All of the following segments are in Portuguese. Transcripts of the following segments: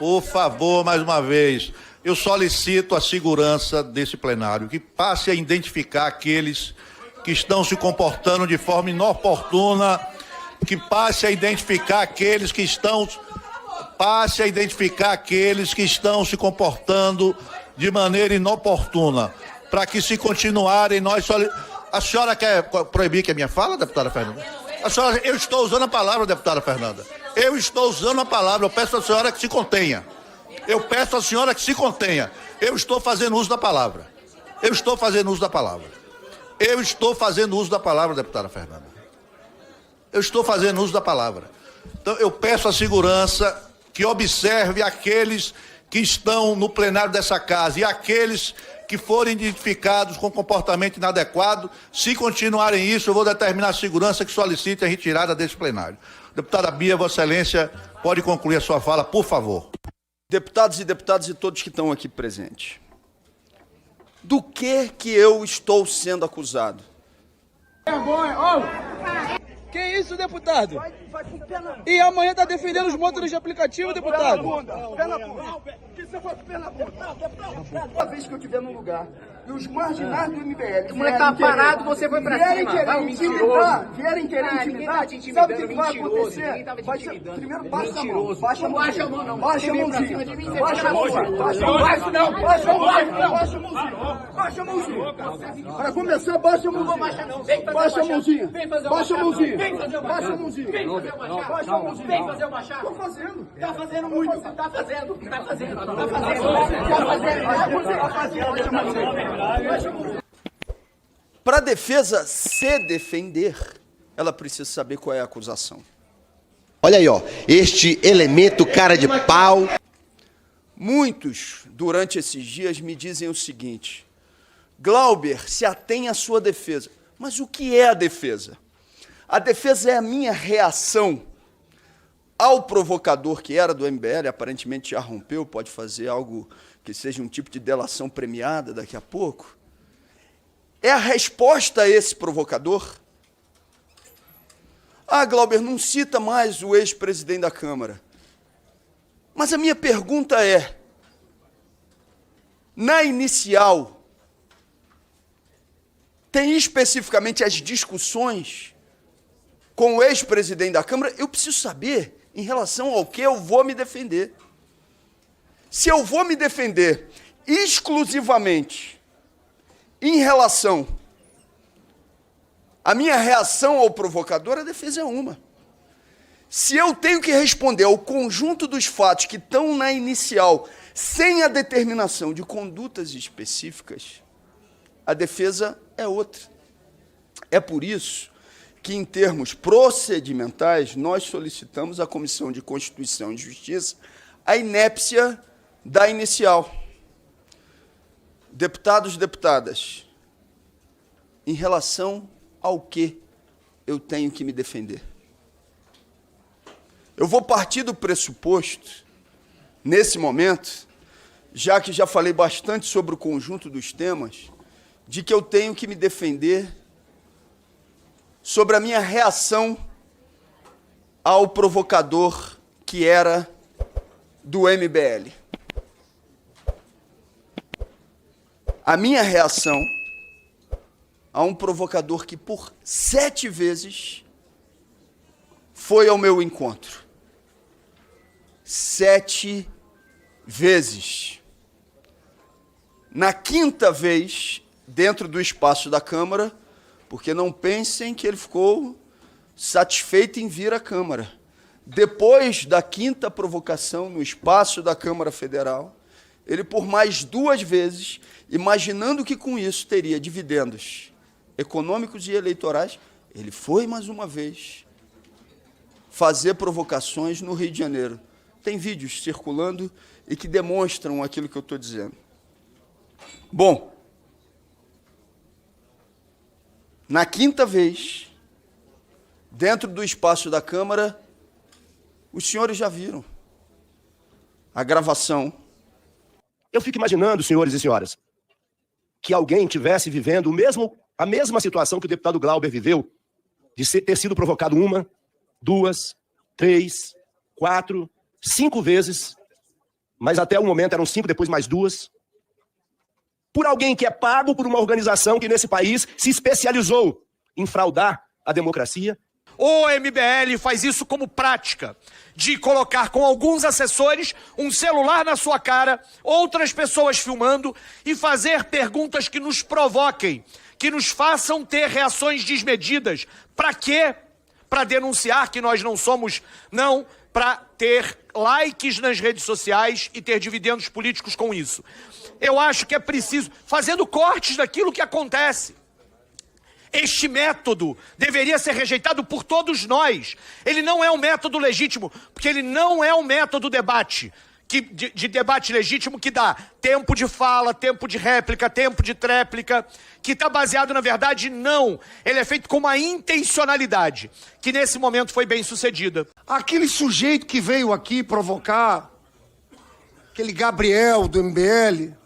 Por favor, mais uma vez, eu solicito a segurança desse plenário, que passe a identificar aqueles que estão se comportando de forma inoportuna, que passe a identificar aqueles que estão se comportando de maneira inoportuna, para que se continuarem A senhora quer proibir que a minha fala, deputada Fernanda? Eu estou usando a palavra, deputada Fernanda. Eu estou usando a palavra, eu peço à senhora que se contenha. Eu estou fazendo uso da palavra. Deputada Fernanda. Eu estou fazendo uso da palavra. Então, eu peço à segurança que observe aqueles que estão no plenário dessa casa e aqueles que forem identificados com comportamento inadequado. Se continuarem isso, eu vou determinar a segurança que solicite a retirada desse plenário. Deputada Bia, Vossa Excelência, pode concluir a sua fala, por favor. Deputados e deputadas e todos que estão aqui presentes. Do que eu estou sendo acusado? Que isso, deputado? E amanhã tá defendendo os motoristas de aplicativo, deputado? Pé na bunda. Que você faz pé na bunda? Toda vez que eu estiver num lugar e os marginais do MBL... O moleque tá parado, você foi pra cima. Vierem querer intimidar, sabe o que vai acontecer? Vai ser, primeiro, baixa a mão. Baixa a mão. Baixa a mãozinha. Baixa a mãozinha. Para começar, baixa a mãozinha. Baixa a mãozinha. Baixa a mãozinha. Baixa a mãozinha. Vem fazer o baixar. Tô fazendo. Tá fazendo muito. Tá fazendo. Para a defesa se defender, ela precisa saber qual é a acusação. Olha aí, ó, este elemento cara de pau. Muitos, durante esses dias, me dizem o seguinte: Glauber, se atém à sua defesa. Mas o que é a defesa? A defesa é a minha reação ao provocador que era do MBL, aparentemente já rompeu, pode fazer algo que seja um tipo de delação premiada daqui a pouco. É a resposta a esse provocador? Ah, Glauber, não cita mais o ex-presidente da Câmara. Mas a minha pergunta é, na inicial, tem especificamente as discussões com o ex-presidente da Câmara? Eu preciso saber em relação ao que eu vou me defender. Se eu vou me defender exclusivamente em relação à minha reação ao provocador, a defesa é uma. Se eu tenho que responder ao conjunto dos fatos que estão na inicial, sem a determinação de condutas específicas, a defesa é outra. É por isso que, em termos procedimentais, nós solicitamos à Comissão de Constituição e Justiça a inépcia da inicial. Deputados e deputadas, em relação ao que eu tenho que me defender? Eu vou partir do pressuposto, nesse momento, já que já falei bastante sobre o conjunto dos temas, de que eu tenho que me defender sobre a minha reação ao provocador que era do MBL. A minha reação a um provocador que por 7 vezes foi ao meu encontro. 7 vezes. Na 5ª vez, dentro do espaço da Câmara, porque não pensem que ele ficou satisfeito em vir à Câmara. Depois da 5ª provocação no espaço da Câmara Federal, ele, por mais 2 vezes, imaginando que com isso teria dividendos econômicos e eleitorais, ele foi, mais uma vez, fazer provocações no Rio de Janeiro. Tem vídeos circulando e que demonstram aquilo que eu estou dizendo. Bom, na 5ª vez, dentro do espaço da Câmara, os senhores já viram a gravação. Eu fico imaginando, senhores e senhoras, que alguém tivesse vivendo a mesma situação que o deputado Glauber viveu, de ter sido provocado 1, 2, 3, 4, 5 vezes mas até o momento eram 5, depois mais 2. Por alguém que é pago por uma organização que nesse país se especializou em fraudar a democracia. O MBL faz isso como prática, de colocar com alguns assessores um celular na sua cara, outras pessoas filmando e fazer perguntas que nos provoquem, que nos façam ter reações desmedidas. Para quê? Para denunciar que nós não somos, não, para ter likes nas redes sociais e ter dividendos políticos com isso. Eu acho que é preciso, fazendo cortes daquilo que acontece. Este método deveria ser rejeitado por todos nós. Ele não é um método legítimo, porque ele não é um método debate, de debate legítimo que dá tempo de fala, tempo de réplica, tempo de tréplica, que está baseado, na verdade, não. Ele é feito com uma intencionalidade, que nesse momento foi bem sucedida. Aquele sujeito que veio aqui provocar, aquele Gabriel do MBL,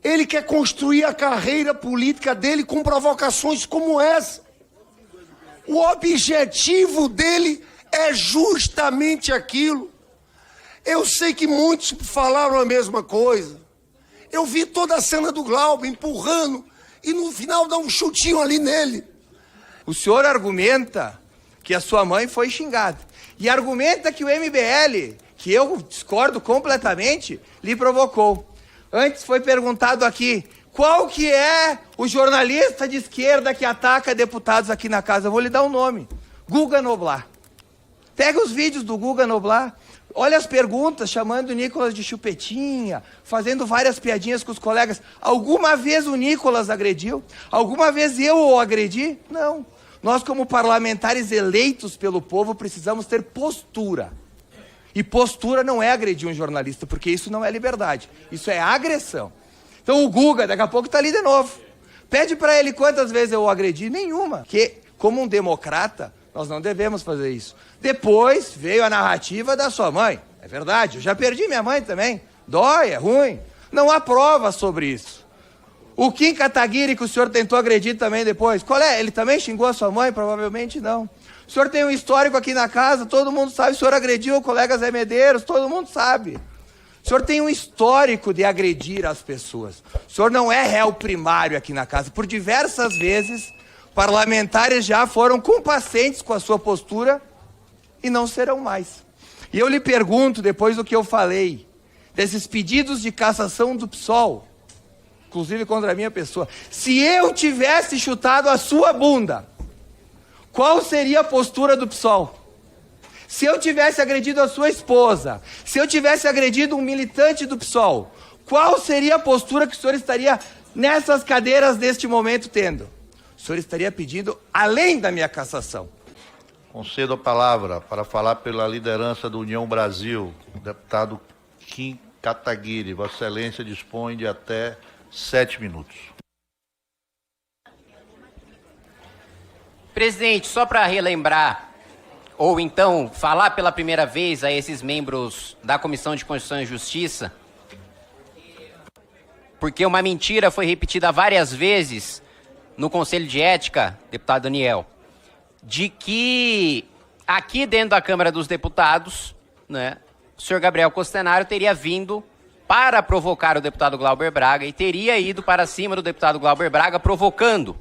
ele quer construir a carreira política dele com provocações como essa. O objetivo dele é justamente aquilo. Eu sei que muitos falaram a mesma coisa. Eu vi toda a cena do Glauber empurrando e no final dá um chutinho ali nele. O senhor argumenta que a sua mãe foi xingada. E argumenta que o MBL, que eu discordo completamente, lhe provocou. Antes foi perguntado aqui, qual que é o jornalista de esquerda que ataca deputados aqui na casa? Eu vou lhe dar um nome. Guga Noblar. Pega os vídeos do Guga Noblar. Olha as perguntas, chamando o Nicolas de chupetinha, fazendo várias piadinhas com os colegas. Alguma vez o Nicolas agrediu? Alguma vez eu o agredi? Não. Nós, como parlamentares eleitos pelo povo, precisamos ter postura. E postura não é agredir um jornalista, porque isso não é liberdade. Isso é agressão. Então o Guga, daqui a pouco está ali de novo. Pede para ele quantas vezes eu o agredi? Nenhuma. Porque, como um democrata, nós não devemos fazer isso. Depois veio a narrativa da sua mãe. É verdade, eu já perdi minha mãe também. Dói, é ruim. Não há prova sobre isso. O Kim Kataguiri, que o senhor tentou agredir também depois, qual é? Ele também xingou a sua mãe? Provavelmente não. O senhor tem um histórico aqui na casa, todo mundo sabe. O senhor agrediu o colega Zé Medeiros, todo mundo sabe. O senhor tem um histórico de agredir as pessoas. O senhor não é réu primário aqui na casa. Por diversas vezes, parlamentares já foram complacentes com a sua postura e não serão mais. E eu lhe pergunto, depois do que eu falei, desses pedidos de cassação do PSOL, inclusive contra a minha pessoa, se eu tivesse chutado a sua bunda, qual seria a postura do PSOL? Se eu tivesse agredido a sua esposa, se eu tivesse agredido um militante do PSOL, qual seria a postura que o senhor estaria nessas cadeiras neste momento tendo? O senhor estaria pedindo além da minha cassação. Concedo a palavra para falar pela liderança do União Brasil, o deputado Kim Kataguiri. Vossa Excelência dispõe de até 7 minutos. Presidente, só para relembrar, ou então falar pela primeira vez a esses membros da Comissão de Constituição e Justiça, porque uma mentira foi repetida várias vezes no Conselho de Ética, deputado Daniel, de que aqui dentro da Câmara dos Deputados, né, o senhor Gabriel Costenaro teria vindo para provocar o deputado Glauber Braga e teria ido para cima do deputado Glauber Braga provocando.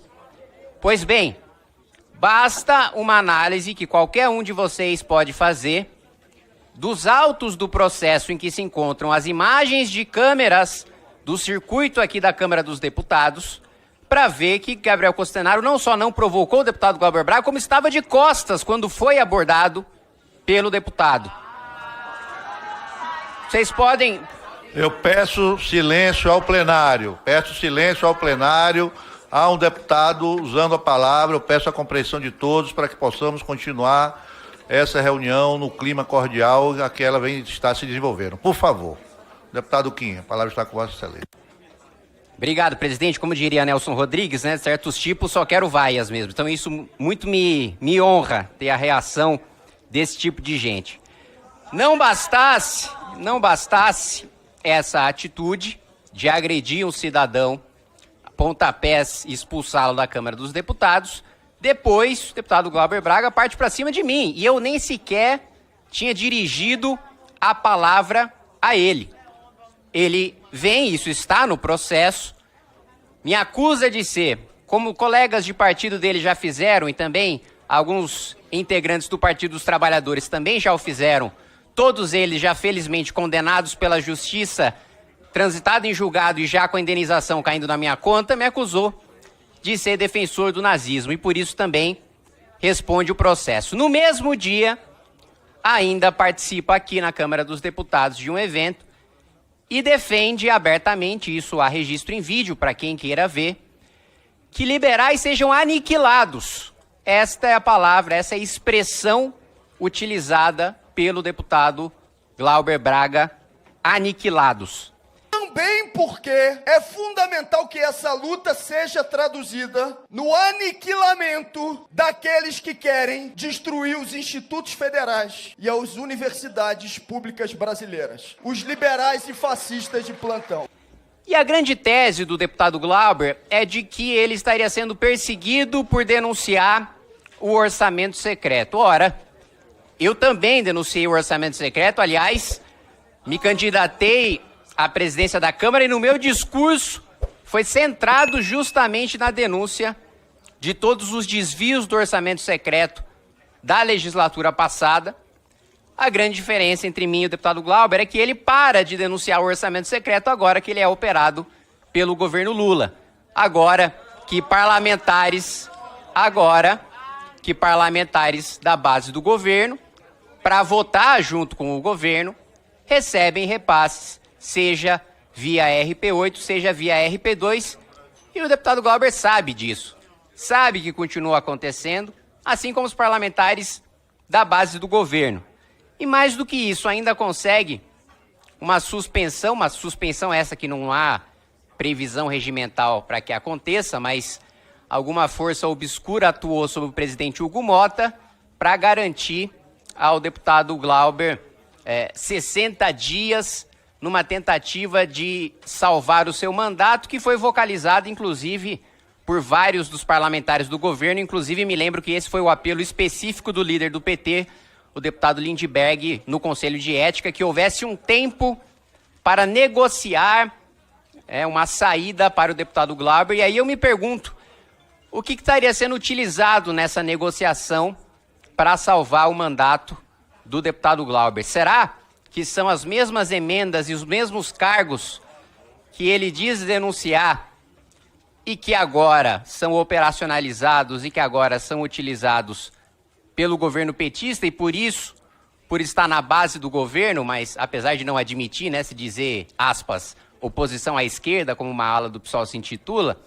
Pois bem, basta uma análise que qualquer um de vocês pode fazer dos autos do processo em que se encontram as imagens de câmeras do circuito aqui da Câmara dos Deputados, para ver que Gabriel Costenaro não só não provocou o deputado Glauber Braga, como estava de costas quando foi abordado pelo deputado. Vocês podem... Eu peço silêncio ao plenário. Peço silêncio ao plenário. Há um deputado usando a palavra. Eu peço a compreensão de todos para que possamos continuar essa reunião no clima cordial a que ela está se desenvolvendo. Por favor. Deputado Kim, a palavra está com Vossa Excelência. Obrigado, presidente. Como diria Nelson Rodrigues, né? Certos tipos só quero vaias mesmo. Então isso muito me honra ter a reação desse tipo de gente. Não bastasse essa atitude de agredir um cidadão, pontapés e expulsá-lo da Câmara dos Deputados, depois o deputado Glauber Braga parte para cima de mim. E eu nem sequer tinha dirigido a palavra a ele. Ele vem, isso está no processo, me acusa de ser, como colegas de partido dele já fizeram e também alguns integrantes do Partido dos Trabalhadores também já o fizeram, todos eles já felizmente condenados pela justiça, transitado em julgado e já com a indenização caindo na minha conta, me acusou de ser defensor do nazismo e por isso também responde o processo. No mesmo dia, ainda participa aqui na Câmara dos Deputados de um evento e defende abertamente, isso há registro em vídeo para quem queira ver, que liberais sejam aniquilados. Esta é a palavra, essa é a expressão utilizada pelo deputado Glauber Braga, aniquilados. Também porque é fundamental que essa luta seja traduzida no aniquilamento daqueles que querem destruir os institutos federais e as universidades públicas brasileiras, os liberais e fascistas de plantão. E a grande tese do deputado Glauber é de que ele estaria sendo perseguido por denunciar o orçamento secreto. Ora, eu também denunciei o orçamento secreto, aliás, me candidatei à presidência da Câmara e no meu discurso foi centrado justamente na denúncia de todos os desvios do orçamento secreto da legislatura passada. A grande diferença entre mim e o deputado Glauber é que ele para de denunciar o orçamento secreto agora que ele é operado pelo governo Lula. Agora que parlamentares da base do governo, para votar junto com o governo, recebem repasses, seja via RP8, seja via RP2, e o deputado Glauber sabe disso, sabe que continua acontecendo, assim como os parlamentares da base do governo. E mais do que isso, ainda consegue uma suspensão essa que não há previsão regimental para que aconteça, mas alguma força obscura atuou sobre o presidente Hugo Mota para garantir ao deputado Glauber 60 dias numa tentativa de salvar o seu mandato, que foi vocalizado, inclusive, por vários dos parlamentares do governo. Inclusive, me lembro que esse foi o apelo específico do líder do PT, o deputado Lindbergh, no Conselho de Ética, que houvesse um tempo para negociar uma saída para o deputado Glauber. E aí eu me pergunto, o que estaria sendo utilizado nessa negociação para salvar o mandato do deputado Glauber? Será que são as mesmas emendas e os mesmos cargos que ele diz denunciar e que agora são operacionalizados e que agora são utilizados pelo governo petista e por isso, por estar na base do governo, mas apesar de não admitir, né, se dizer, aspas, oposição à esquerda, como uma ala do PSOL se intitula,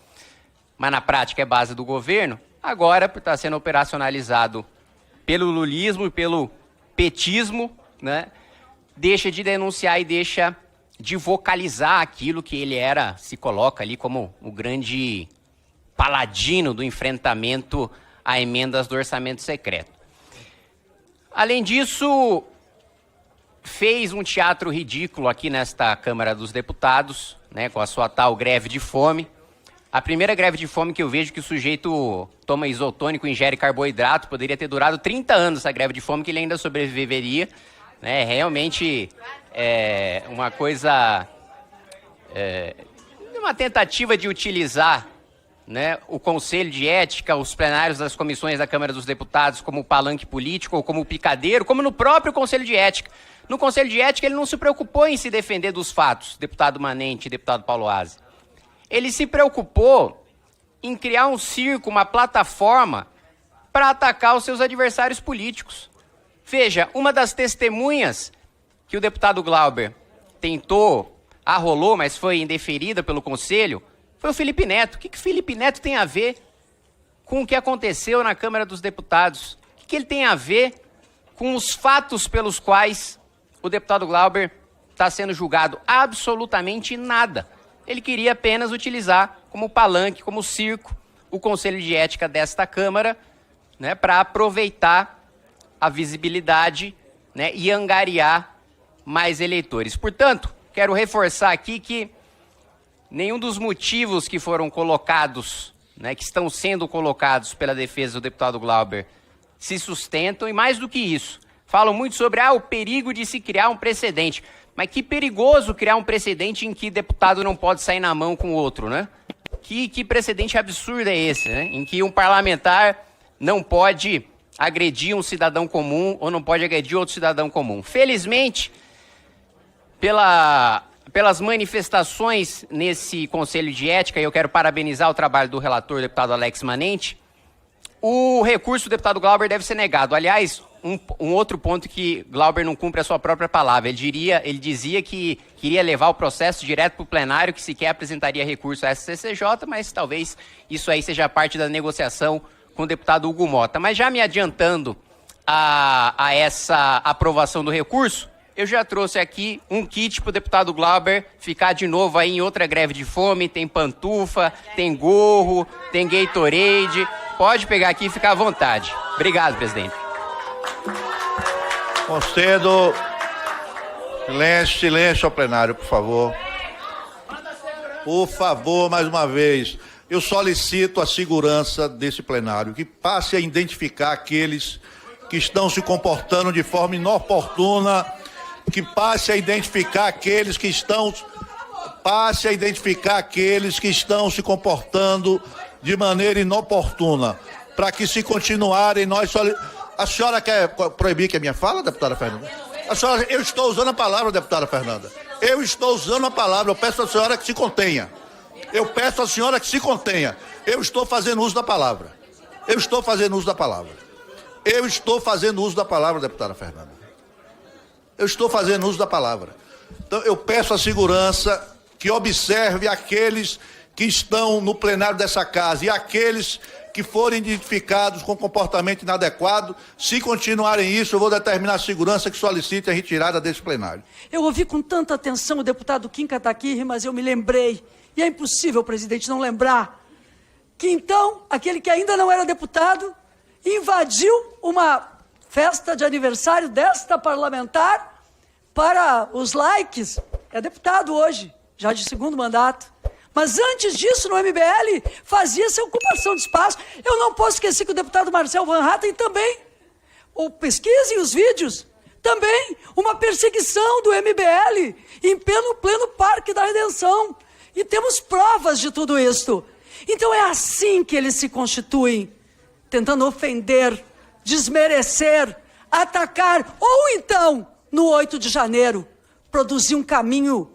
mas na prática é base do governo, agora, por estar sendo operacionalizado pelo lulismo e pelo petismo, né, deixa de denunciar e deixa de vocalizar aquilo que ele era, se coloca ali como o grande paladino do enfrentamento a emendas do orçamento secreto. Além disso, fez um teatro ridículo aqui nesta Câmara dos Deputados, né, com a sua tal greve de fome. A primeira greve de fome que eu vejo que o sujeito toma isotônico, ingere carboidrato, poderia ter durado 30 anos essa greve de fome, que ele ainda sobreviveria. Né, realmente é uma coisa, uma tentativa de utilizar, né, o Conselho de Ética, os plenários das comissões da Câmara dos Deputados como palanque político ou como picadeiro, como no próprio Conselho de Ética. No Conselho de Ética ele não se preocupou em se defender dos fatos, deputado Manente e deputado Paulo Aze. Ele se preocupou em criar um circo, uma plataforma para atacar os seus adversários políticos. Veja, uma das testemunhas que o deputado Glauber arrolou, mas foi indeferida pelo Conselho, foi o Felipe Neto. O que o Felipe Neto tem a ver com o que aconteceu na Câmara dos Deputados? O que ele tem a ver com os fatos pelos quais o deputado Glauber está sendo julgado? Absolutamente nada. Ele queria apenas utilizar como palanque, como circo, o Conselho de Ética desta Câmara, né, para aproveitar a visibilidade, né, e angariar mais eleitores. Portanto, quero reforçar aqui que nenhum dos motivos que foram colocados, né, que estão sendo colocados pela defesa do deputado Glauber, se sustentam, e mais do que isso, falam muito sobre o perigo de se criar um precedente. Mas que perigoso criar um precedente em que deputado não pode sair na mão com o outro, né? Que precedente absurdo é esse, né? Em que um parlamentar não pode agredir um cidadão comum ou não pode agredir outro cidadão comum. Felizmente, pelas manifestações nesse Conselho de Ética, e eu quero parabenizar o trabalho do relator, deputado Alex Manente, o recurso do deputado Glauber deve ser negado. Aliás, um outro ponto que Glauber não cumpre a sua própria palavra. Ele dizia que queria levar o processo direto para o plenário, que sequer apresentaria recurso à SCCJ, mas talvez isso aí seja parte da negociação com o deputado Hugo Mota. Mas já me adiantando a essa aprovação do recurso, eu já trouxe aqui um kit para o deputado Glauber ficar de novo aí em outra greve de fome. Tem pantufa, tem gorro, tem Gatorade. Pode pegar aqui e ficar à vontade. Obrigado, presidente. Concedo silêncio ao plenário, por favor. Por favor, mais uma vez, eu solicito a segurança desse plenário, que passe a identificar aqueles que estão se comportando de forma inoportuna, que passe a identificar aqueles que estão se comportando de maneira inoportuna, para que se continuarem A senhora quer proibir que a minha fala, deputada Fernanda? Eu estou usando a palavra, deputada Fernanda. Eu estou usando a palavra, eu peço à senhora que se contenha. Eu estou fazendo uso da palavra. Deputada Fernanda. Eu estou fazendo uso da palavra. Então, eu peço à segurança que observe aqueles que estão no plenário dessa casa e aqueles que forem identificados com comportamento inadequado. Se continuarem isso, eu vou determinar a segurança que solicite a retirada desse plenário. Eu ouvi com tanta atenção o deputado Kim Kataguiri, mas eu me lembrei, e é impossível, presidente, não lembrar, que então, aquele que ainda não era deputado, invadiu uma festa de aniversário desta parlamentar para os likes. É deputado hoje, já de segundo mandato. Mas antes disso, no MBL, fazia-se ocupação de espaço. Eu não posso esquecer que o deputado Marcel Van Hatten também, pesquisem os vídeos, também uma perseguição do MBL em pleno Parque da Redenção. E temos provas de tudo isso. Então é assim que eles se constituem, tentando ofender, desmerecer, atacar, ou então, no 8 de janeiro, produzir um caminho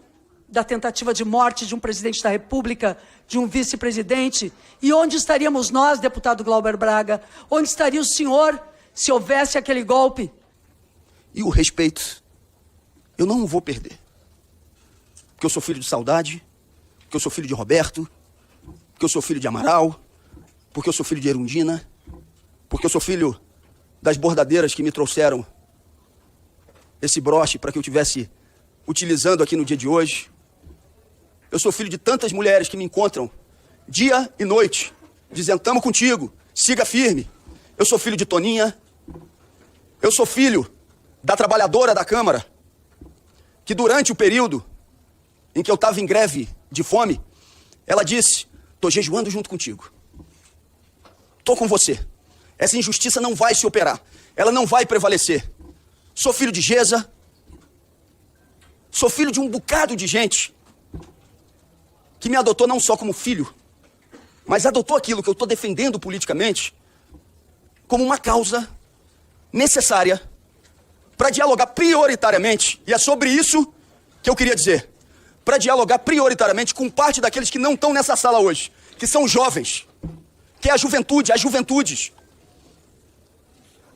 da tentativa de morte de um presidente da República, de um vice-presidente. E onde estaríamos nós, deputado Glauber Braga? Onde estaria o senhor se houvesse aquele golpe? E o respeito, eu não vou perder. Porque eu sou filho de Saudade, porque eu sou filho de Roberto, porque eu sou filho de Amaral, porque eu sou filho de Erundina, porque eu sou filho das bordadeiras que me trouxeram esse broche para que eu estivesse utilizando aqui no dia de hoje. Eu sou filho de tantas mulheres que me encontram dia e noite, dizendo, tamo contigo, siga firme. Eu sou filho de Toninha, eu sou filho da trabalhadora da Câmara, que durante o período em que eu estava em greve de fome, ela disse, tô jejuando junto contigo. Tô com você. Essa injustiça não vai se operar, ela não vai prevalecer. Sou filho de Gesa, sou filho de um bocado de gente que me adotou não só como filho, mas adotou aquilo que eu estou defendendo politicamente como uma causa necessária para dialogar prioritariamente, e é sobre isso que eu queria dizer, para dialogar prioritariamente com parte daqueles que não estão nessa sala hoje, que são jovens, que é a juventude, as juventudes.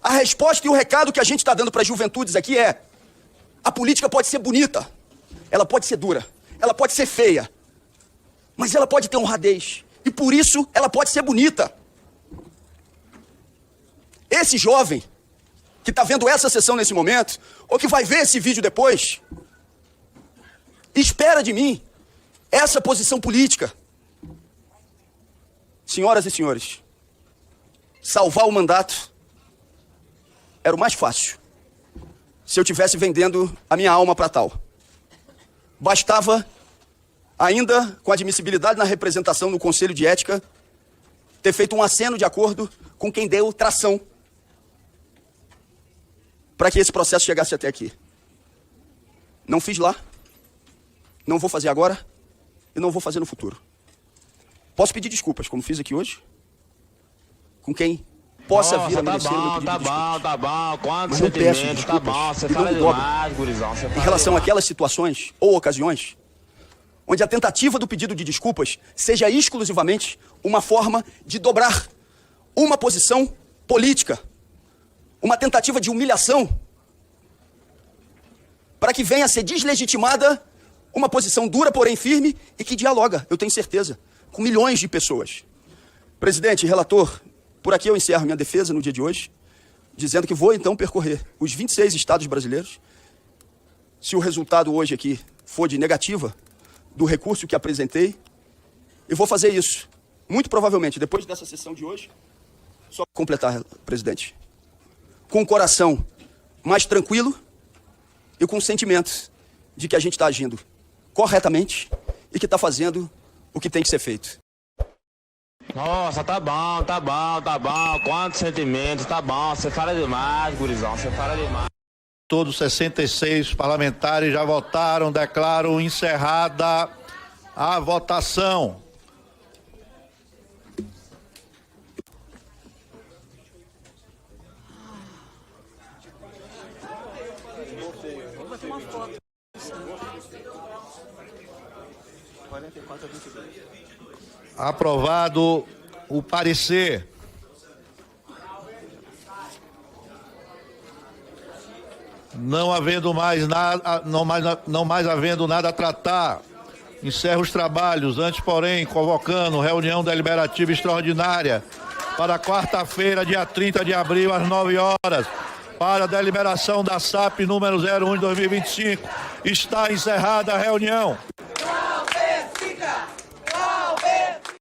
A resposta e o recado que a gente está dando para as juventudes aqui é: a política pode ser bonita, ela pode ser dura, ela pode ser feia, mas ela pode ter honradez, e por isso ela pode ser bonita. Esse jovem que está vendo essa sessão nesse momento, ou que vai ver esse vídeo depois, espera de mim essa posição política. Senhoras e senhores, salvar o mandato era o mais fácil se eu estivesse vendendo a minha alma para tal. Bastava, ainda com admissibilidade na representação no Conselho de Ética, ter feito um aceno de acordo com quem deu tração para que esse processo chegasse até aqui. Não fiz lá, não vou fazer agora e não vou fazer no futuro. Posso pedir desculpas, como fiz aqui hoje, com quem possa vir a merecer o meu pedido de desculpas. Tá bom. Quantos Mas não peço sentimentos, desculpas tá bom. Você e não fala me dobro demais, gurizão. Você em fala relação demais. àquelas situações ou ocasiões onde a tentativa do pedido de desculpas seja exclusivamente uma forma de dobrar uma posição política, uma tentativa de humilhação, para que venha a ser deslegitimada uma posição dura, porém firme, e que dialoga, eu tenho certeza, com milhões de pessoas. Presidente, relator, por aqui eu encerro minha defesa no dia de hoje, dizendo que vou então percorrer os 26 estados brasileiros. Se o resultado hoje aqui for de negativa do recurso que apresentei, eu vou fazer isso, muito provavelmente, depois dessa sessão de hoje, só para completar, presidente, com o coração mais tranquilo e com o sentimento de que a gente está agindo corretamente e que está fazendo o que tem que ser feito. Nossa, tá bom. Quantos sentimentos, tá bom. Você fala demais, gurizão. Você fala demais. Todos 66 parlamentares já votaram, declaro encerrada a votação. Aprovado o parecer. Não havendo mais nada, não mais havendo nada a tratar, encerro os trabalhos, antes, porém, convocando reunião deliberativa extraordinária para quarta-feira, dia 30 de abril, às 9 horas, para a deliberação da SAP número 01 de 2025. Está encerrada a reunião.